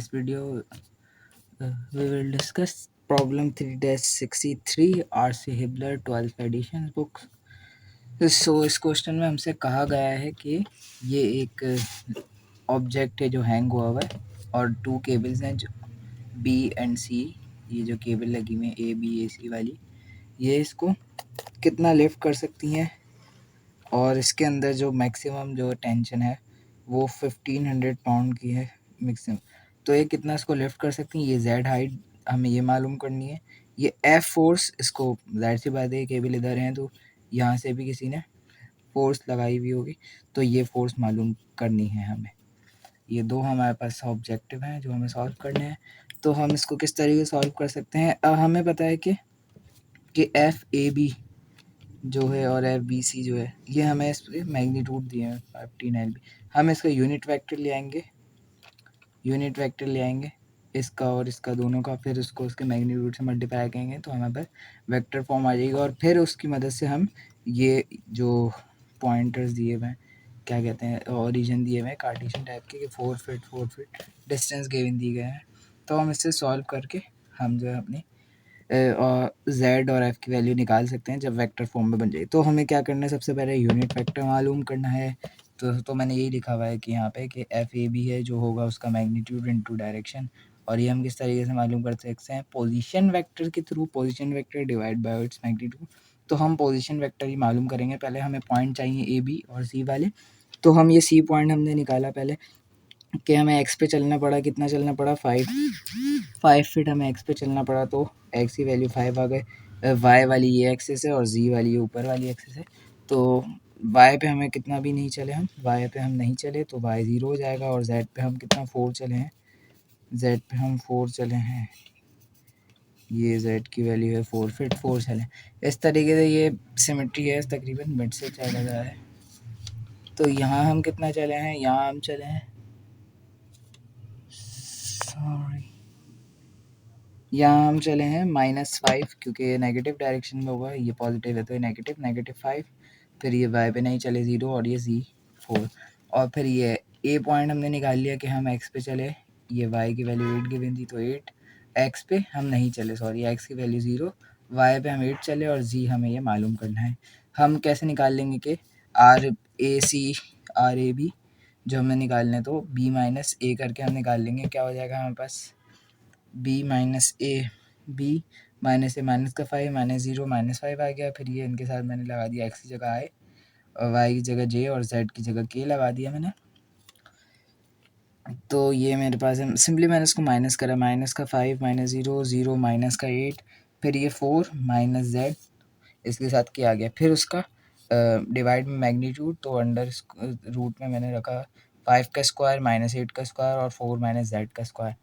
This video we will discuss problem 3-63 R.C. Hibbeler 12th edition books. इस question में हमसे कहा गया है कि ये एक ऑब्जेक्ट है जो हैंग हुआ हुआ है और 2 केबल्स हैं जो B एंड C, ये जो केबल लगी हुई है A-B-A-C वाली, ये इसको कितना लिफ्ट कर सकती हैं और इसके अंदर जो मैक्सिमम जो टेंशन है वो 1500 पाउंड की है मैक्सिमम। तो ये कितना इसको लिफ्ट कर सकती हैं, ये जेड हाइट हमें ये मालूम करनी है। ये एफ फोर्स, इसको जाहिर सी बात है केबल इधर हैं तो यहाँ से भी किसी ने फोर्स लगाई हुई होगी, तो ये फोर्स मालूम करनी है हमें। ये दो हमारे पास ऑब्जेक्टिव हैं जो हमें सॉल्व करने हैं। तो हम इसको किस तरीके से सॉल्व कर सकते हैं। अब हमें पता है कि एफ ए बी जो है और एफ बी सी जो है ये हमें इसके मैग्नीट्यूड दिए हैं 15 LB। हम इसका यूनिट वेक्टर ले आएंगे इसका और इसका दोनों का, फिर उसको उसके मैग्नीट्यूड से मल्टीप्लाई करेंगे तो हमारे पास वेक्टर फॉर्म आ जाएगी। और फिर उसकी मदद से हम ये जो पॉइंटर्स दिए हुए हैं, क्या कहते हैं, ओरिजिन दिए हुए हैं कार्टेशियन टाइप के, 4 फीट डिस्टेंस गिवन दी गए हैं, तो हम इससे सॉल्व करके हम जो है अपनी जेड और एफ की वैल्यू निकाल सकते हैं जब वेक्टर फॉर्म में बन जाए। तो हमें क्या करना है, सबसे पहले यूनिट वेक्टर मालूम करना है। तो मैंने यही लिखा हुआ है कि यहाँ पे कि एफ ए बी है जो होगा उसका मैग्नीट्यूड इनटू डायरेक्शन, और ये हम किस तरीके से मालूम कर सकते हैं, पोजीशन वेक्टर के through, position vector divide by its magnitude. तो हम पोजीशन वेक्टर ही मालूम करेंगे। पहले हमें पॉइंट चाहिए ए बी और सी वाले, तो हम ये सी पॉइंट हमने निकाला पहले कि हमें एक्स पे चलना पड़ा, कितना चलना पड़ा, 5 फीट हमें एक्स पे चलना पड़ा, तो एक्स की वैल्यू 5 आ गए। वाई वाली ये एक्सिस है और जी वाली ये ऊपर वाली एक्सिस है, तो वाई पे हमें कितना भी नहीं चले, हम वाई पे हम नहीं चले तो वाई 0 हो जाएगा। और जेड पे हम कितना 4 चले हैं, जेड पे हम 4 चले हैं, ये जेड की वैल्यू है 4 फीट 4 चले। इस तरीके से ये सिमेट्री है, तकरीबन मिड से चला गया है। तो यहाँ हम कितना चले हैं, यहाँ हम चले हैं, सॉरी, यहाँ हम चले हैं -5, क्योंकि ये नेगेटिव डायरेक्शन में होगा, ये पॉजिटिव है तो ये -5। फिर ये वाई पे नहीं चले 0 और ये जी 4। और फिर ये ए पॉइंट हमने निकाल लिया कि हम एक्स पे चले, ये वाई की वैल्यू 8 गिवन थी तो 8, एक्स पे हम नहीं चले, सॉरी, एक्स की वैल्यू 0, वाई पे हम 8 चले और जी हमें ये मालूम करना है। हम कैसे निकाल लेंगे कि R A C R A B जो हमें निकालना है, तो बी माइनस ए करके हम निकाल लेंगे। क्या हो जाएगा हमारे पास, बी माइनस ए, बी माइनस ए माइनस का 5 -0 -5 आ गया। फिर ये इनके साथ मैंने लगा दिया, एक्स की जगह आई और वाई की जगह जे और जेड की जगह के लगा दिया मैंने। तो ये मेरे पास है, सिंपली मैंने इसको माइनस करा, माइनस का 5 -0 0 माइनस का 8, फिर ये 4 माइनस जेड इसके साथ क्या आ गया, फिर उसका डिवाइड में मैग्नीट्यूड, तो अंडर रूट में मैंने रखा 5 का स्क्वायर -8 का स्क्वायर और 4 माइनस जेड का स्क्वायर,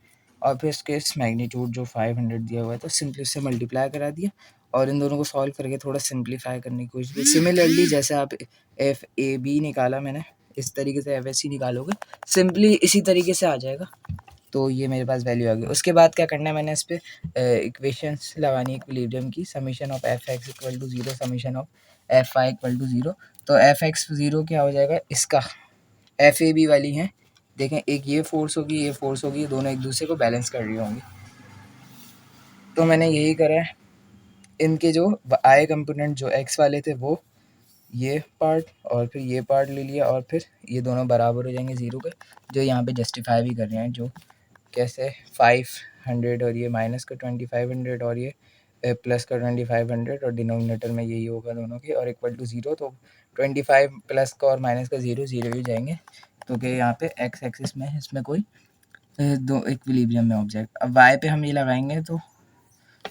और फिर इसके इस मैग्नीट्यूड जो 500 दिया हुआ है तो सिंपली उससे मल्टीप्लाई करा दिया और इन दोनों को सॉल्व करके थोड़ा सिंप्लीफाई करने की कोशिश की। सिमिलरली जैसे आप एफ ए बी निकाला मैंने, इस तरीके से एफ एस सी निकालोगे, सिंपली इसी तरीके से आ जाएगा। तो ये मेरे पास वैल्यू आ गई। उसके बाद क्या करना है, मैंने इस पर इक्वेशंस लगानी है इक्विलिब्रियम की, summation of F X equal to 0, summation of F Y equal to 0। तो एफ एक्स 0 क्या हो जाएगा, इसका एफ ए बी वाली है, देखें, एक ये फोर्स होगी, ये फोर्स होगी, ये दोनों एक दूसरे को बैलेंस कर रही होंगी। तो मैंने यही करा है, इनके जो आई कंपोनेंट जो एक्स वाले थे वो ये पार्ट और फिर ये पार्ट ले लिया, और फिर ये दोनों बराबर हो जाएंगे 0 के, जो यहाँ पे जस्टिफाई भी कर रहे हैं, जो कैसे 500 और ये माइनस का 2500 और ये प्लस का 2500 और डिनोमिनेटर में यही होगा दोनों के, और इक्वल टू 0, तो 25 प्लस का और माइनस का 0 0 ही जाएंगे, तो कि यहाँ पे एक्स एक्सिस में इसमें कोई दो इक्विलिब्रियम में ऑब्जेक्ट। अब वाई पे हम ये लगाएंगे तो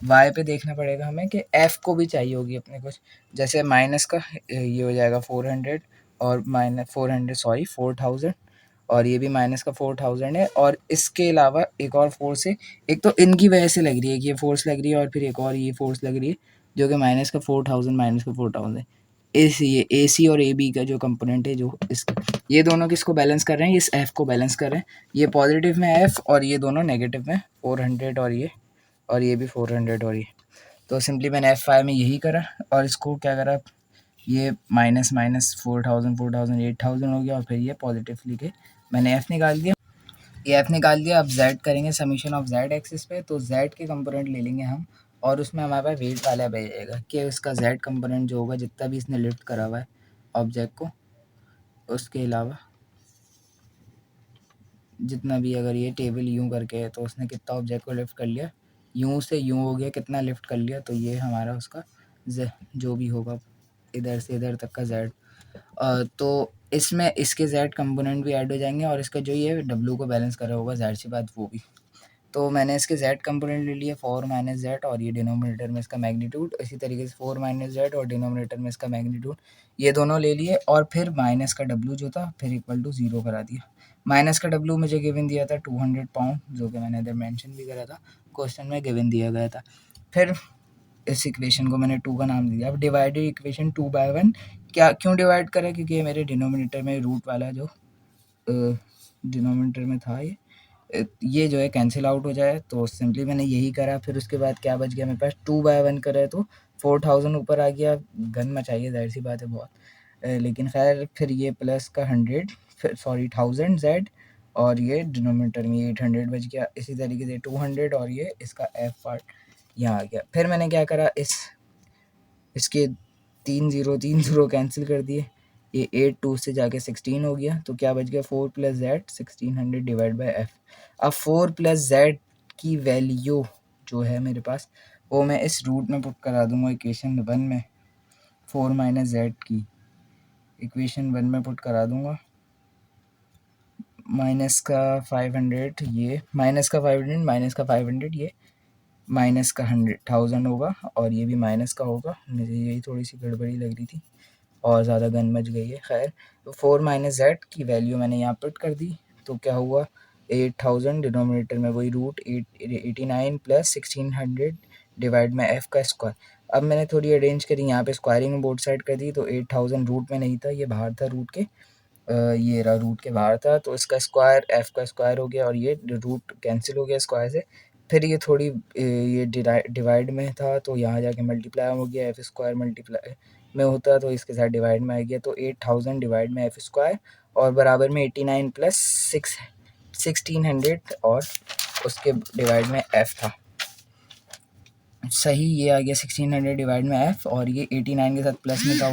वाई पे देखना पड़ेगा हमें कि एफ़ को भी चाहिए होगी अपने कुछ, जैसे माइनस का ये हो जाएगा 400 और माइनस 400 सॉरी 4000, और ये भी माइनस का 4000 है, और इसके अलावा एक और फोर्स है, एक तो इनकी वजह से लग रही है कि ये फोर्स लग रही है और फिर एक और ये फोर्स लग रही है जो कि माइनस का 4000 ये ए सी और ए बी का जो कंपोनेंट है, जो इसका, ये दोनों किसको बैलेंस कर रहे हैं, इस एफ़ को बैलेंस कर रहे हैं। ये पॉजिटिव में एफ़ और ये दोनों नेगेटिव में 400 और ये भी 400 और ये, तो सिंपली मैंने F5 में यही करा और इसको क्या करा, ये माइनस माइनस 4000 8000 हो गया और फिर ये पॉजिटिव लिखे मैंने F निकाल दिया। ये एफ निकाल दिया। अब जेड करेंगे समीशन ऑफ जेड एक्सिस पे, तो जेड के कंपोनेंट ले लेंगे हम और उसमें हमारे पास वेट वाला भेजेगा कि उसका जेड कंपोनेंट जो होगा जितना भी इसने लिफ्ट करा हुआ है ऑब्जेक्ट को, उसके अलावा जितना भी, अगर ये टेबल यूँ करके है तो उसने कितना ऑब्जेक्ट को लिफ्ट कर लिया, यूँ से यूँ हो गया कितना लिफ्ट कर लिया, तो ये हमारा उसका जो भी होगा इधर से इधर तक का जेड। तो इसमें इसके जेड कंपोनेंट भी ऐड हो जाएंगे और इसका जो ये डब्ल्यू को बैलेंस करा होगा जाहिर सी बात वो भी। तो मैंने इसके जेड कंपोनेंट ले लिए 4 माइनस जेड और ये डिनोमिनेटर में इसका मैग्नीट्यूड, इसी तरीके से 4 माइनस जेड और डिनोमिनेटर में इसका मैग्नीट्यूड, ये दोनों ले लिए और फिर माइनस का डब्ल्यू जो था फिर इक्वल टू 0 करा दिया। माइनस का डब्ल्यू मुझे गिवन दिया था 200 पाउंड, जो कि मैंने इधर मेंशन भी करा था, क्वेश्चन में गिवन दिया गया था। फिर इस इक्वेशन को मैंने 2 का नाम दिया। अब डिवाइडेड इक्वेशन 2/1 क्या क्यों डिवाइड करा, क्योंकि ये मेरे डिनोमिनेटर में रूट वाला जो डिनोमिनेटर में था ये जो है कैंसिल आउट हो जाए, तो सिंपली मैंने यही करा। फिर उसके बाद क्या बच गया मेरे पास, 2/1 करा है तो 4000 ऊपर आ गया, गन मचाइए जाहिर सी बात है बहुत, लेकिन खैर फिर ये प्लस का 100 फिर सॉरी 1000 जेड और ये डिनोमिनेटर में 800 बच गया। इसी तरीके से 200 और ये इसका एफ पार्ट यहाँ आ गया। फिर मैंने क्या करा, इसके 3 0 कैंसिल कर दिए, ये 8 2 से जाके 16 हो गया, तो क्या बच गया 4 plus Z 1600 divide by F. अब 4 प्लस जेड की वैल्यू जो है मेरे पास वो मैं इस रूट में पुट करा दूंगा इक्वेशन 1 में, 4 माइनस जेड की इक्वेशन 1 में पुट करा दूंगा। माइनस का 500 ये माइनस का 500 माइनस का 500 ये माइनस का 1000 होगा और ये भी माइनस का होगा। मुझे यही थोड़ी सी गड़बड़ी लग रही थी और ज़्यादा गन मच गई है। खैर तो 4 माइनस जेड की वैल्यू मैंने यहाँ पुट कर दी, तो क्या हुआ 8000 डिनोमिनेटर में वही रूट 89 प्लस 1600 डिवाइड में एफ का स्क्वायर। अब मैंने थोड़ी अरेंज करी यहाँ पे स्क्वायरिंग बोर्ड साइड कर दी, तो 8000 रूट में नहीं था, ये बाहर था रूट के, ये रहा रूट के बाहर था, तो इसका स्क्वायर एफ का स्क्वायर हो गया और ये रूट कैंसिल हो गया स्क्वायर से। फिर ये थोड़ी ये डिवाइड में था तो यहाँ जाके मल्टीप्लाई हो गया, एफ स्क्वायर मल्टीप्लाई में होता तो इसके साथ डिवाइड में आ गया, तो 8000 डिवाइड में एफ स्क्वायर और बराबर में 89 प्लस 1600 और उसके डिवाइड में एफ था। सही, ये आ गया 1600 डिवाइड में एफ और ये 89 के साथ प्लस में था,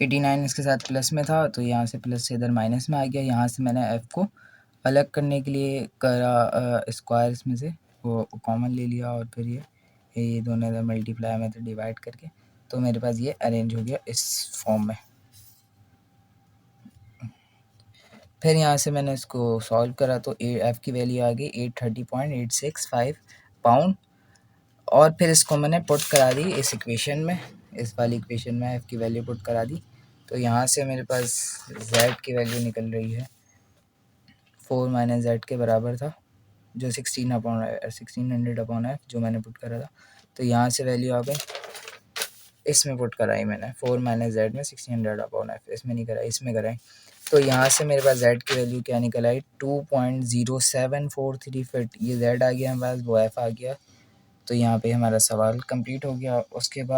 89 इसके साथ प्लस में था, तो यहाँ से प्लस से इधर माइनस में आ गया। यहाँ से मैंने एफ़ को अलग करने के लिए करा स्क्वायर इसमें से वो कॉमन ले लिया और फिर ये दोनों इधर मल्टीप्लाई में तो डिवाइड करके, तो मेरे पास ये अरेंज हो गया इस फॉर्म में। फिर यहाँ से मैंने इसको सॉल्व करा तो एफ़ की वैल्यू आ गई 830.865 पाउंड और फिर इसको मैंने पुट करा दी इस इक्वेशन में, इस वाली इक्वेशन में एफ़ की वैल्यू पुट करा दी, तो यहाँ से मेरे पास जेड की वैल्यू निकल रही है 4 माइनस जेड के बराबर था, जो 1600 अपॉन एफ जो मैंने पुट करा था, तो यहाँ से वैल्यू आ गई, इसमें पुट कराई मैंने 4 माइनस जेड में 1600 अपॉन एफ, इसमें नहीं कराई इसमें कराई, तो यहाँ से मेरे पास जेड की वैल्यू क्या निकल आई 2.0743 फिट, ये जेड आ गया हमारे पास, वो एफ आ गया। तो यहाँ पे हमारा सवाल कंप्लीट हो गया। उसके बाद